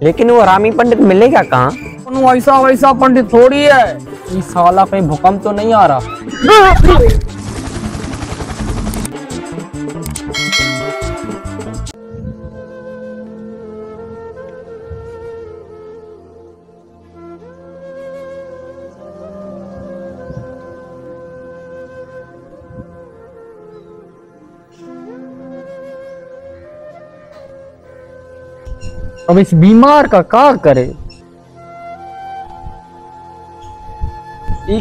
लेकिन वो हरामी पंडित मिलेगा कहाँ? ऐसा वैसा पंडित थोड़ी है। ये साला कहीं भूकंप तो नहीं आ रहा? अब इस बीमार का क्या करे?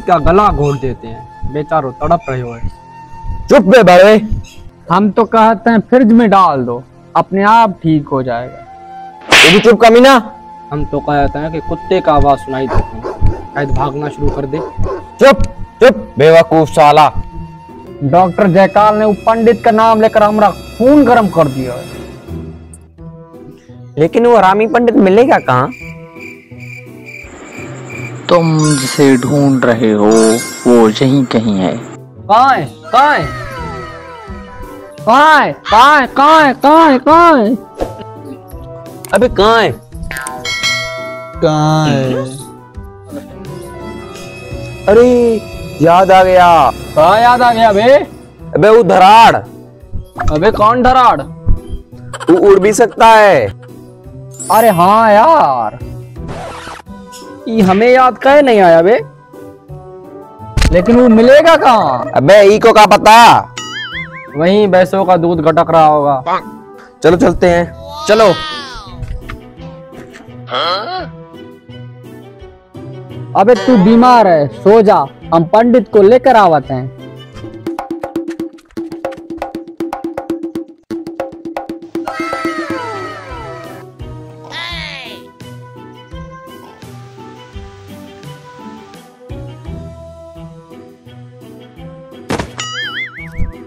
का गला घोट देते हैं, बेचारो तड़प रहे हो। चुप बे बड़े। हम तो कहते हैं फ्रिज में डाल दो, अपने आप ठीक हो जाएगा। ये भी चुप कमीना। हम तो कहते हैं कि कुत्ते का आवाज सुनाई देती है, शायद भागना शुरू कर दे। चुप चुप बेवकूफ साला। डॉक्टर जयकाल ने पंडित का नाम लेकर हमारा खून गर्म कर दिया है। लेकिन वो हरामी पंडित मिलेगा कहाँ? तुम जिसे ढूंढ रहे हो वो यहीं कहीं है। कहाँ है? कहाँ है? कहाँ है? कहाँ है? कहाँ है? कहाँ है? कहाँ है? अबे कहाँ है? कहाँ है? अरे याद आ गया। कहाँ याद आ गया बे? अबे वो धराड़। अबे कौन धराड़? वो उड़ भी सकता है। अरे हाँ यार, ये हमें याद कहे नहीं आया बे। लेकिन वो मिलेगा कहाँ? अबे ई को क्या पता? वहीं भैंसों का दूध गटक रहा होगा। चलो चलते हैं। चलो। अबे तू बीमार है, सो जा, हम पंडित को लेकर आवत हैं।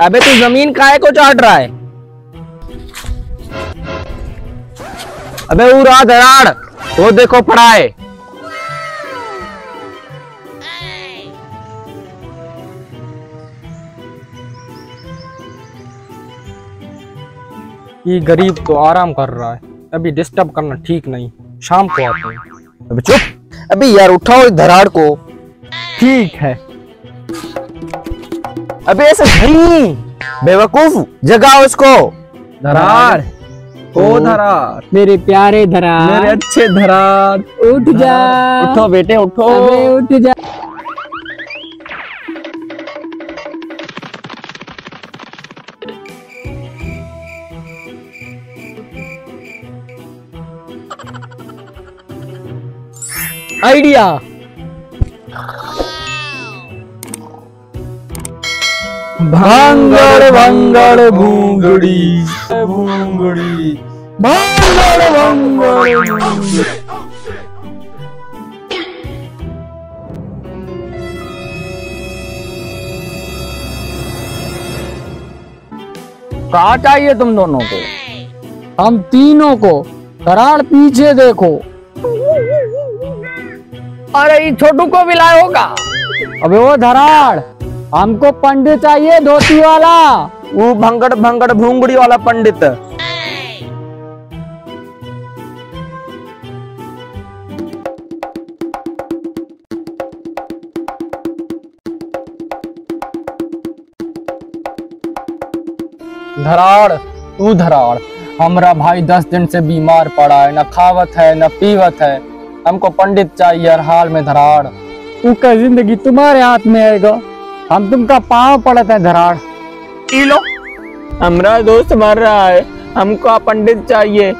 अबे तू जमीन काहे को चाट रहा है? अबे वो रहा धराड़, वो देखो पड़ा है। ये गरीब तो आराम कर रहा है, अभी डिस्टर्ब करना ठीक नहीं, शाम को आते हैं। अबे चुप। अबे यार उठाओ इस धराड़ को। ठीक है। अबे ऐसे नहीं बेवकूफ, जगाओ उसको। धराड़, ओ धराड़, मेरे प्यारे धराड़, मेरे अच्छे धराड़, उठ जा। उठो बेटे उठो। अबे उठ जा। आइडिया। भांगड़ भांगड़ भूंगड़ी भूंगड़ी भांगड़ भांगड़ भूंगड़ी। कहाँ चाहिए तुम दोनों को? हम तीनों को। धराड़ पीछे देखो। अरे ये छोटू को भी लाए होगा। अबे वो धराड़, हमको पंडित चाहिए, धोती वाला। वो भंगड़ भंगड़ भूंगड़ी वाला पंडित। धराड़, तू धराड़, हमारा भाई 10 दिन से बीमार पड़ा है, न खावत है न पीवत है, हमको पंडित चाहिए हर हाल में। धराड़, तू का जिंदगी तुम्हारे हाथ में आएगा, हम तुमका पाँव पड़ते हैं। धराड़, लो, हमारा दोस्त मर रहा है, हमको पंडित चाहिए।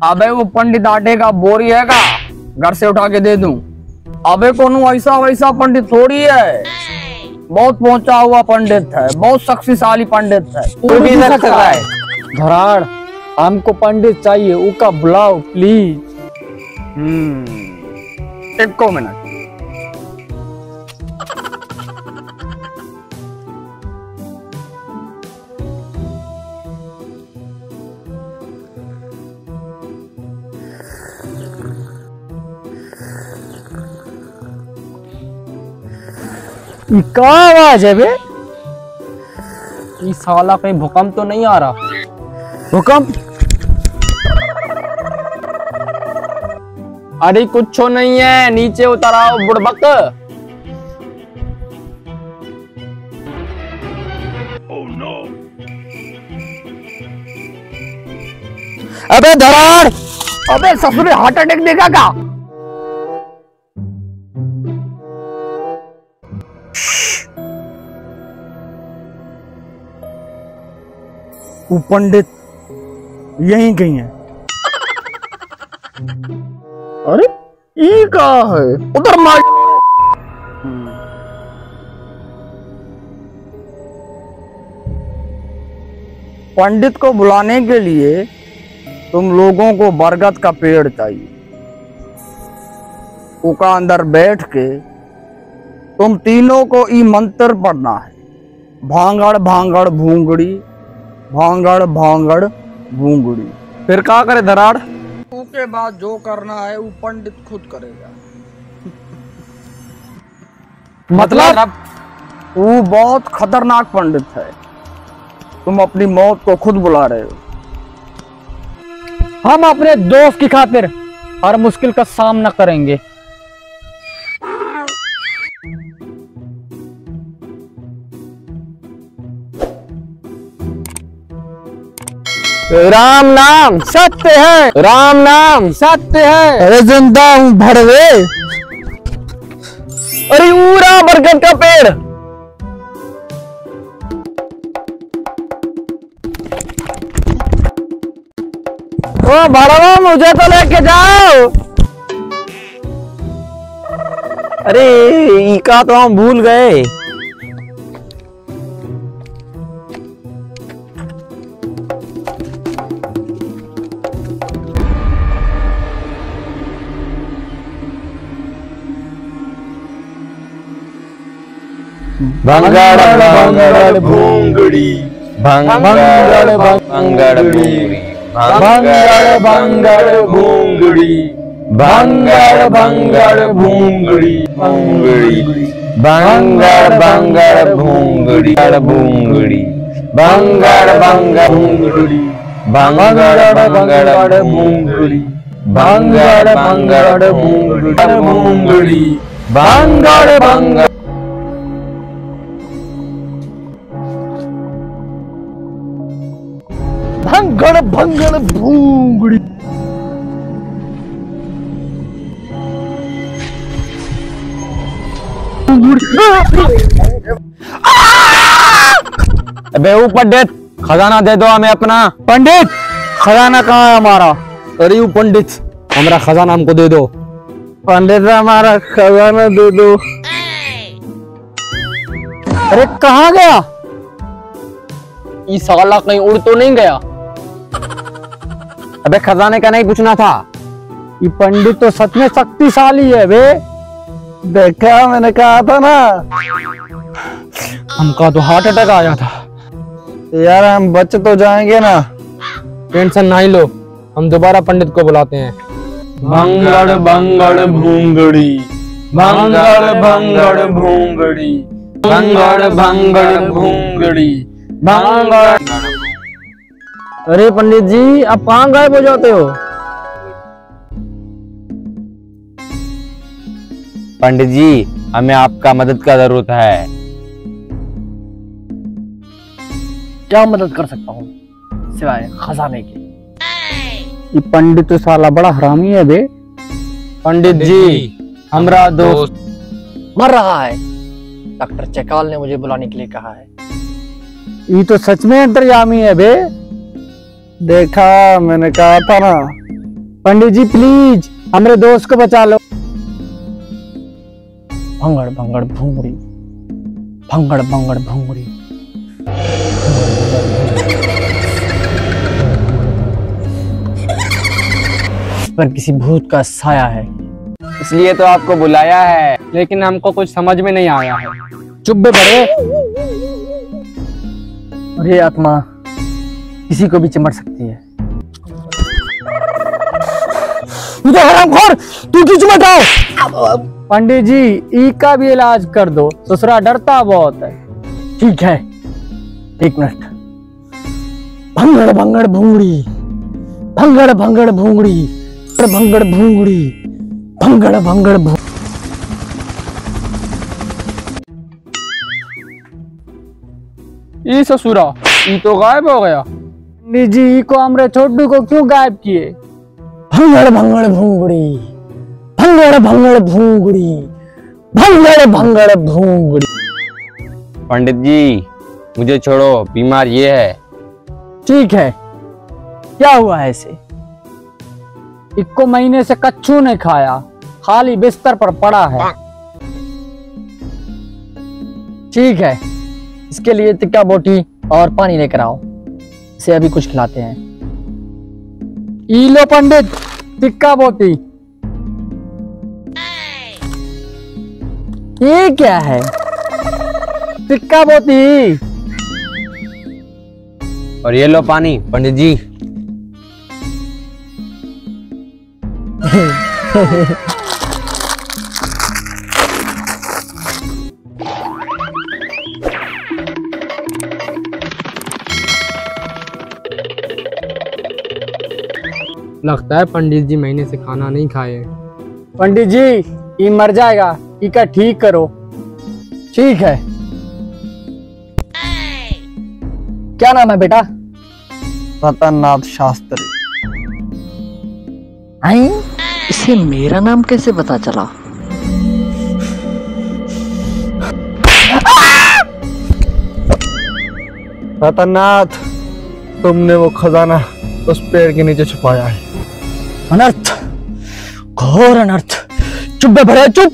अबे वो पंडित आटे का बोरी है का, घर से उठा के दे दूं? अबे कोनो ऐसा वैसा पंडित थोड़ी है, बहुत पहुंचा हुआ पंडित है, बहुत शक्तिशाली पंडित है। तू भी सकता है। धराड़, हमको पंडित चाहिए, उसका बुलाओ प्लीज। एक मिनट। क्या आवाज है बे? ये साला कहीं भूकंप तो नहीं आ रहा? भूकंप? अरे कुछ नहीं है, नीचे उतर आओ बुड़बक। अबे धराड़, अबे ससुरे हार्ट अटैक देखा क्या? वो पंडित यहीं कहीं है। अरे ये कहाँ है? उधर मार। पंडित को बुलाने के लिए तुम लोगों को बरगद का पेड़ चाहिए। उसका अंदर बैठ के तुम तीनों को ई मंत्र पढ़ना है, भांगड़ भांगड़ भूंगड़ी, भांगड़ भांगड़ भूंगड़ी। फिर क्या करे धराड़? उसके बाद जो करना है वो पंडित खुद करेगा। मतलब वो बहुत खतरनाक पंडित है, तुम अपनी मौत को खुद बुला रहे हो। हम अपने दोस्त की खातिर हर मुश्किल का सामना करेंगे। राम नाम सत्य है, राम नाम सत्य है। अरे जिंदा हूँ भड़वे। अरे पूरा बरगद का पेड़। ओ भड़वा मुझे तो लेके जाओ। अरे इका तो हम भूल गए। भंगड़ भंगड़ भूंगड़ी, भंगड़ भंगड़ भूंगड़ी, भंगड़ भंगड़ भूंगड़ी, भंगड़ भंगड़ भूंगड़ी, भूंगड़ी, भंगड़ भंगड़ भूंगड़ी, भूंगड़ी, भंगड़ भंगड़ भूंगड़ी, भंगड़ भंगड़ भूंगड़ी, भंगड़ भंगड़ भूंगड़ी, भंगड़ भंगड़। भंगड़ भंगड़ भूंगड़ी। अबे वो पंडित, खजाना दे दो हमें अपना। पंडित खजाना कहाँ है हमारा? अरे वो पंडित, हमारा खजाना हमको दे दो। पंडित हमारा खजाना दे दो। अरे कहाँ गया? ये साला कहीं उड़ तो नहीं गया? अबे खजाने का नहीं पूछना था। ये पंडित तो सच में शक्तिशाली है बे। देखा, मैंने कहा था ना। हमका तो हार्ट अटैक आया था। यार हम बच तो जाएंगे ना। टेंशन नहीं लो, हम दोबारा पंडित को बुलाते हैं। भंगड़ भंगड़ भूंगड़ी, भंगड़ भंगड़ भूंगड़ी, भंगड़ भंगड़ भूंगड़ी, भंगड़। अरे पंडित जी, आप कहाँ गायब हो जाते हो? पंडित जी, हमें आपका मदद का जरूरत है। क्या मदद कर सकता हूँ सिवाय खजाने के? ये पंडित तो साला बड़ा हरामी है बे। पंडित जी, हमारा दोस्त मर रहा है। डॉक्टर चकाल ने मुझे बुलाने के लिए कहा है। ये तो सच में अंतर्यामी है बे। देखा, मैंने कहा था ना। पंडित जी प्लीज हमारे दोस्त को बचा लो। भंगड़ भंगड़ भूंगड़ी, भंगड़ भंगड़ भूंगड़ी। पर किसी भूत का साया है, इसलिए तो आपको बुलाया है। लेकिन हमको कुछ समझ में नहीं आया है। चुप बे बड़े। और ये आत्मा किसी को भी चिमट सकती है। हरामखोर, तू क्यों चिमटाओ? पंडित जी, ई का भी इलाज कर दो, ससुरा डरता बहुत है। ठीक है, एक मिनट। भंगड़ भंगड़ भूंगड़ी, भंगड़ भंगड़ भूंगड़ी, भंगड़ भूंगड़ी, भंगड़ भंगड़ भू ई ससुरा, ई तो गायब हो गया। पंडित जी ई को हमरे छोटू को क्यों गायब किए? भंगड़ भंगड़ भूंगड़ी, भंगड़ भंगड़ भूंगड़ी, भंगड़ भंगड़ भूंगड़ी। पंडित जी मुझे छोड़ो, बीमार ये है। ठीक है, क्या हुआ है इसे? इक्को महीने से कच्छू ने खाया, खाली बिस्तर पर पड़ा है। ठीक है, इसके लिए टिक्का बोटी और पानी लेकर आओ, इसे अभी कुछ खिलाते हैं। ई लो पंडित, टिक्का बोटी। ये क्या है? टिक्का बोटी। और ये लो पानी पंडित जी। लगता है पंडित जी महीने से खाना नहीं खाए। पंडित जी ये मर जाएगा, इका ठीक करो। ठीक है। क्या नाम है बेटा? रतननाथ शास्त्री। आई इसे मेरा नाम कैसे पता चला? रतननाथ, तुमने वो खजाना उस पेड़ के नीचे छुपाया है। अनर्थ, घोर अनर्थ। चुप बे भरे, चुप।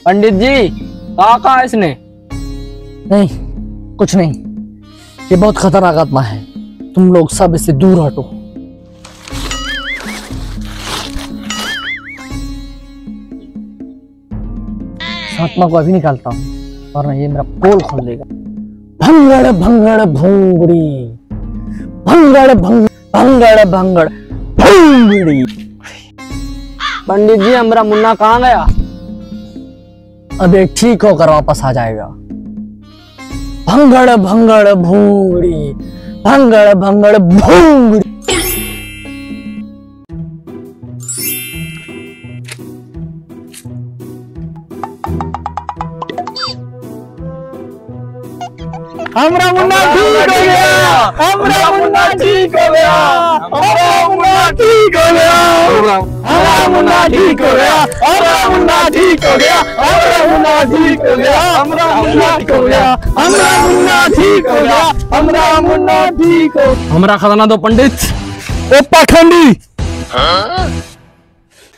पंडित जी कहा इसने? नहीं, कुछ नहीं, ये बहुत खतरनाक आत्मा है, तुम लोग सब इससे दूर हटो। आत्मा को अभी निकालता हूँ वरना ये मेरा पोल खोल देगा। भंगड़ भंगड़ भूंगड़ी, भंगड़ भंगड़ भंगड़ भंगड़ भूंगड़ी। पंडित जी हमारा मुन्ना कहाँ गया? अबे ठीक होकर वापस आ जाएगा। भंगड़ भंगड़ भूंगड़ी, भंगड़ भंगड़ भूंगड़ी। हमरा मुन्ना ठीक हो गया, हमरा मुन्ना ठीक हो गया, हमरा मुन्ना ठीक हो गया, हमरा मुन्ना ठीक हो गया, हमरा मुन्ना ठीक हो गया, हमरा मुन्ना ठीक हो गया, हमरा मुन्ना ठीक हो गया, हमरा मुन्ना ठीक हो गया, हमरा मुन्ना ठीक हो। हमरा खजाना दो पंडित। ओ पाखंडी,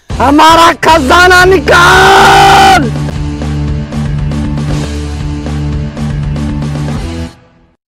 हमारा खजाना निकाल।